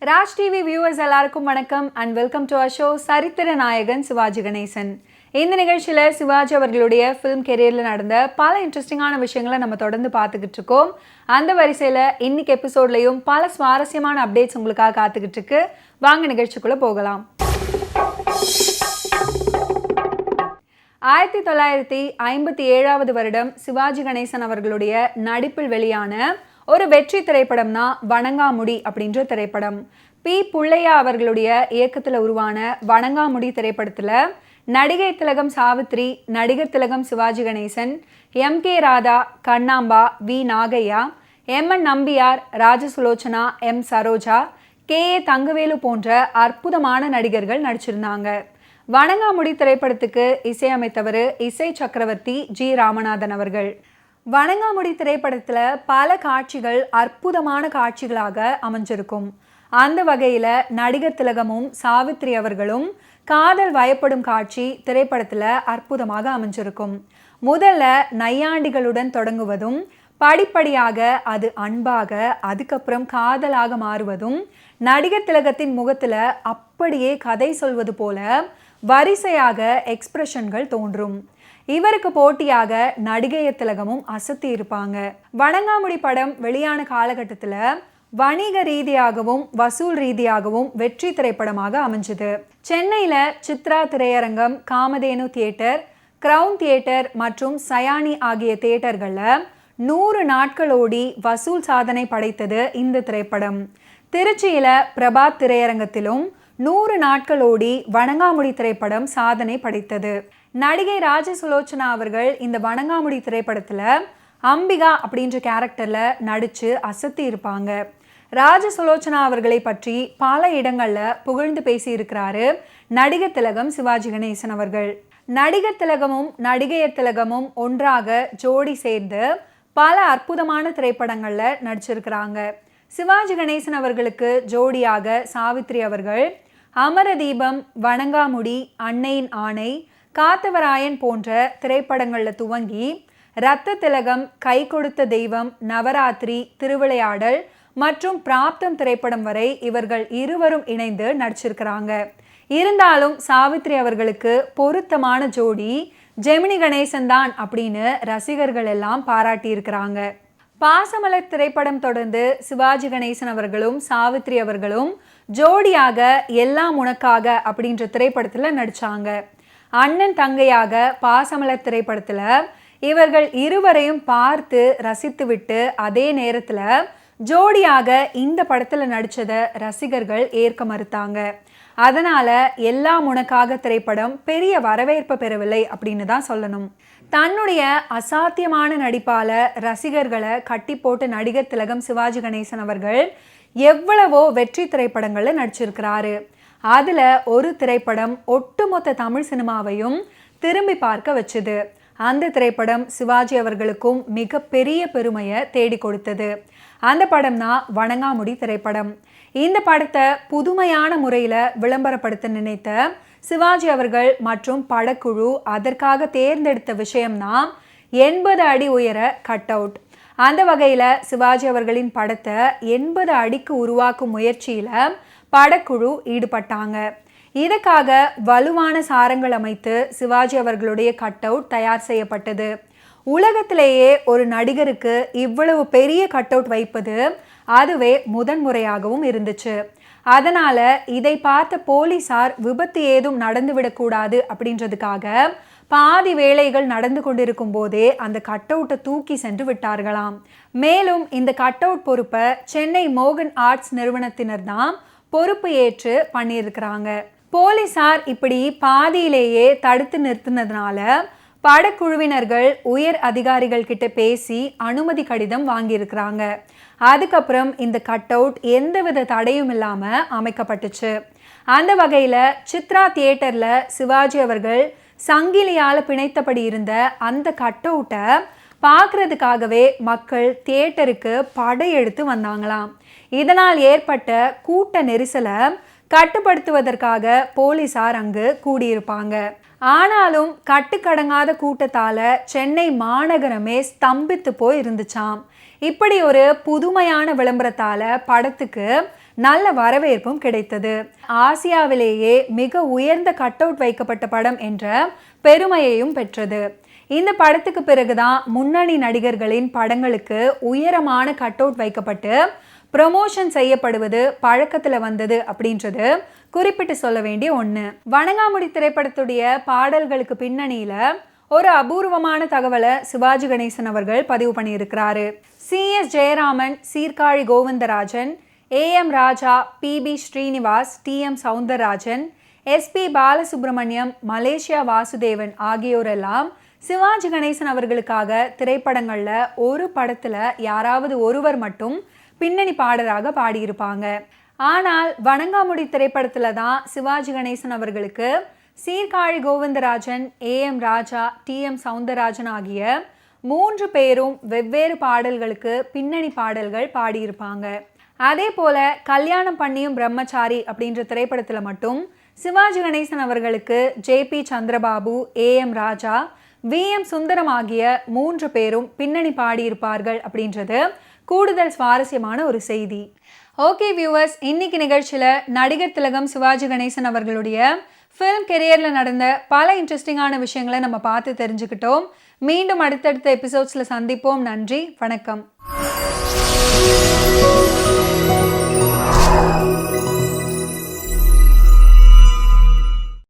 Raj TV viewers எல்லாருக்கும் வணக்கம் and welcome to our show சரித்திர நாயகன் சிவாஜி கணேசன். இந்த நிகழ்ச்சியில் சிவாஜி அவர்களுடைய ஃபிலிம் கெரியரில் நடந்த பல இன்ட்ரெஸ்டிங்கான விஷயங்களை நம்ம தொடர்ந்து பார்த்துக்கிட்டு இருக்கோம். அந்த வரிசையில் இன்னைக்கு எபிசோட்லையும் பல சுவாரஸ்யமான அப்டேட்ஸ் உங்களுக்காக காத்துக்கிட்டு இருக்கு. வாங்க நிகழ்ச்சிக்குள்ளே போகலாம். 1957 வருடம் சிவாஜி கணேசன் அவர்களுடைய நடிப்பில் வெளியான ஒரு வெற்றி திரைப்படம் தான் வணங்காமுடி அப்படின்ற திரைப்படம். பி புள்ளையா அவர்களுடைய இயக்கத்தில் உருவான வணங்காமுடி திரைப்படத்தில் நடிகை திலகம் சாவித்ரி, நடிகர் திலகம் Sivaji Ganesan, M K. Radha, Kannamba, V. Nagaiah, M N. Nambiar, Rajasulochana, M. Saroja, K A. Thangavelu போன்ற அற்புதமான நடிகர்கள் நடிச்சிருந்தாங்க. வணங்காமுடி திரைப்படத்துக்கு இசையமைத்தவர் இசை சக்கரவர்த்தி ஜி. ராமநாதன் அவர்கள். வணங்காமுடி திரைப்படத்தில் பல காட்சிகள் அற்புதமான காட்சிகளாக அமைஞ்சிருக்கும். அந்த வகையில் நடிகர் திலகமும் சாவித்ரி அவர்களும் காதல் வயப்படும் காட்சி திரைப்படத்தில் அற்புதமாக அமைஞ்சிருக்கும். முதல்ல நையாண்டிகளுடன் தொடங்குவதும் படிப்படியாக அது அன்பாக அதுக்கப்புறம் காதலாக மாறுவதும் நடிகர் திலகத்தின் முகத்தில் அப்படியே கதை சொல்வது போல வரிசையாக எக்ஸ்பிரஷன்கள் தோன்றும். இவருக்கு போட்டியாக நடிகை திலகமும் அசத்தி இருப்பாங்க. வணங்காமுடி படம் வெளியான காலகட்டத்தில் வணிக ரீதியாகவும் வசூல் ரீதியாகவும் வெற்றி திரைப்படமாக அமைஞ்சது. சென்னையில் சித்ரா திரையரங்கம், காமதேனு தியேட்டர், கிரவுன் தியேட்டர் மற்றும் சயானி ஆகிய தியேட்டர்களில் 100 நாட்கள் ஓடி வசூல் சாதனை படைத்தது இந்த திரைப்படம். திருச்சியில் பிரபாத் திரையரங்கத்திலும் 100 நாட்கள் ஓடி வணங்காமுடி திரைப்படம் சாதனை படைத்தது. நடிகை ராஜசுலோச்சனா அவர்கள் இந்த வணங்காமுடி திரைப்படத்தில் அம்பிகா அப்படின்ற கேரக்டரில் நடித்து அசத்தி இருப்பாங்க. ராஜசுலோச்சனா அவர்களை பற்றி பல இடங்களில் புகழ்ந்து பேசியிருக்கிறாரு நடிகர் திலகம் சிவாஜி கணேசன் அவர்கள். நடிகர் திலகமும் நடிகையர் திலகமும் ஒன்றாக ஜோடி சேர்ந்து பல அற்புதமான திரைப்படங்களில் நடிச்சிருக்கிறாங்க. சிவாஜி கணேசன் அவர்களுக்கு ஜோடியாக சாவித்ரி அவர்கள் அமரதீபம், வணங்காமுடி, அன்னையின் ஆணை, காத்தவராயன் போன்ற திரைப்படங்களில் துவங்கி இரத்த திலகம், கை கொடுத்த தெய்வம், நவராத்திரி, திருவிளையாடல் மற்றும் பிராப்தம் திரைப்படம் வரை இவர்கள் இருவரும் இணைந்து நடிச்சிருக்கிறாங்க. இருந்தாலும் சாவித்ரி அவர்களுக்கு பொருத்தமான ஜோடி ஜெமினி கணேசன் தான் அப்படின்னு ரசிகர்கள் எல்லாம் பாராட்டி இருக்கிறாங்க. பாசமலர் திரைப்படம் தொடர்ந்து சிவாஜி கணேசன் அவர்களும் சாவித்ரி அவர்களும் ஜோடியாக எல்லாம் உனக்காக அப்படின்ற திரைப்படத்தில் நடித்தாங்க. அண்ணன் தங்கையாக பாசமலர் திரைப்படத்தில் இவர்கள் இருவரையும் பார்த்து ரசித்துவிட்டு அதே நேரத்தில் ஜோடியாக இந்த படத்தில் நடித்ததை ரசிகர்கள் ஏற்க மறுத்தாங்க. அதனால் எல்லாம் உனக்காக திரைப்படம் பெரிய வரவேற்பை பெறவில்லை அப்படின்னு தான் சொல்லணும். தன்னுடைய அசாத்தியமான நடிப்பால் ரசிகர்களை கட்டி போட்ட நடிகர் திலகம் சிவாஜி கணேசன் அவர்கள் எவ்வளவோ வெற்றி திரைப்படங்களில் நடிச்சிருக்கிறாரு. அதில் ஒரு திரைப்படம் ஒட்டுமொத்த தமிழ் சினிமாவையும் திரும்பி பார்க்க வச்சுது. அந்த திரைப்படம் சிவாஜி அவர்களுக்கும் மிகப்பெரிய பெருமையை தேடி கொடுத்தது. அந்த படம் தான் வணங்காமுடி திரைப்படம். இந்த படத்தை புதுமையான முறையில் விளம்பரப்படுத்த நினைத்த சிவாஜி அவர்கள் மற்றும் படக்குழு அதற்காக தேர்ந்தெடுத்த விஷயம்தான் 80 அடி உயர கட் அவுட். அந்த வகையில் சிவாஜி அவர்களின் படத்தை 80 அடிக்கு உருவாக்கும் முயற்சியில் படக்குழு ஈடுபட்டாங்க. இதுக்காக வலுவான சாரங்கள் அமைத்து சிவாஜி அவர்களுடைய கட் அவுட் தயார் செய்யப்பட்டது. உலகத்திலேயே ஒரு நடிகருக்கு இவ்வளவு பெரிய கட் அவுட் வைப்பது அதுவே முதன்முறையாகவும் இருந்துச்சு. அதனால் இதை பார்த்த போலீசார் விபத்து ஏதும் நடந்துவிடக்கூடாது அப்படின்றதுக்காக பாதி வேலைகள் நடந்து கொண்டிருக்கும் போதே அந்த கட் அவுட்டை தூக்கி சென்று விட்டார்களாம். மேலும் இந்த கட் அவுட் பொறுப்பை சென்னை மோகன் ஆர்ட்ஸ் நிறுவனத்தினர் தான் பொறுப்பு ஏற்று பண்ணியிருக்கிறாங்க. போலீசார் இப்படி பாதியிலேயே தடுத்து நிறுத்தினதுனால படக்குழுவினர்கள் உயர் அதிகாரிகள் கிட்ட பேசி அனுமதி கடிதம் வாங்கியிருக்கிறாங்க. அதுக்கப்புறம் இந்த கட் அவுட் எந்தவித தடையும் இல்லாமல் அமைக்கப்பட்டுச்சு. அந்த வகையில் சித்ரா தியேட்டரில் சிவாஜி அவர்கள் சங்கிலியால் பிணைத்தபடி இருந்த அந்த கட் அவுட்டை பார்க்கறதுக்காகவே மக்கள் தியேட்டருக்கு படையெடுத்து வந்தாங்களாம். இதனால் ஏற்பட்ட கூட்ட நெரிசலை கட்டுப்படுத்துவதற்காக போலீசார் அங்கு கூடியிருப்பாங்க. ஆனாலும் கட்டுக்கடங்காத கூட்டத்தால் சென்னை மாநகரமே ஸ்தம்பித்து போய் இருந்துச்சாம். இப்படி ஒரு புதுமையான விளம்பரத்தால் படத்துக்கு நல்ல வரவேற்பும் கிடைத்தது. ஆசியாவிலேயே மிக உயர்ந்த கட் அவுட் வைக்கப்பட்ட படம் என்ற பெருமையையும் பெற்றது. இந்த படத்துக்கு பிறகுதான் முன்னணி நடிகர்களின் படங்களுக்கு உயரமான கட் அவுட் வைக்கப்பட்டு ப்ரமோஷன் செய்யப்படுவது பழக்கத்துல வந்தது அப்படின்றது குறிப்பிட்டு சொல்ல வேண்டிய ஒண்ணு. வணங்காமுடி திரைப்படத்துடைய பாடல்களுக்கு பின்னணியில ஒரு அபூர்வமான தகவலை சிவாஜி கணேசன் அவர்கள் பதிவு பண்ணியிருக்கிறாரு. CS Jayaraman, Sirkazhi Govindarajan, AM Raja, PB Srinivas, TM Soundararajan, SP Balasubrahmanyam, Malaysia Vasudevan ஆகியோரெல்லாம் சிவாஜி கணேசன் அவர்களுக்காக திரைப்படங்கள்ல ஒரு படத்துல யாராவது ஒருவர் மட்டும் பின்னணி பாடலாக பாடியிருப்பாங்க. ஆனால் வணங்காமுடி திரைப்படத்துல தான் சிவாஜி கணேசன் அவர்களுக்கு Sirkazhi Govindarajan, AM Raja, TM Soundararajan ஆகிய 3 பேரும் வெவ்வேறு பாடல்களுக்கு பின்னணி பாடல்கள் பாடியிருப்பாங்க. அதே போல கல்யாணம் பண்ணியும் பிரம்மச்சாரி அப்படின்ற திரைப்படத்துல மட்டும் சிவாஜி கணேசன் அவர்களுக்கு JP Chandrababu, AM Raja, VM Sundaram ஆகிய 3 பேரும் பின்னணி பாடியிருப்பார்கள் அப்படின்றது கூடுதல் சுவாரஸ்யமான ஒரு செய்தி. ஓகே வியூவர்ஸ், இன்னைக்கு நிகழ்ச்சியில் நடிகர் திலகம் சிவாஜி கணேசன் அவர்களுடைய ஃபிலிம் கெரியரில் நடந்த பல இன்ட்ரெஸ்டிங்கான விஷயங்களை நம்ம பார்த்து தெரிஞ்சுக்கிட்டோம். மீண்டும் அடுத்தடுத்த எபிசோட்ஸில் சந்திப்போம். நன்றி, வணக்கம்.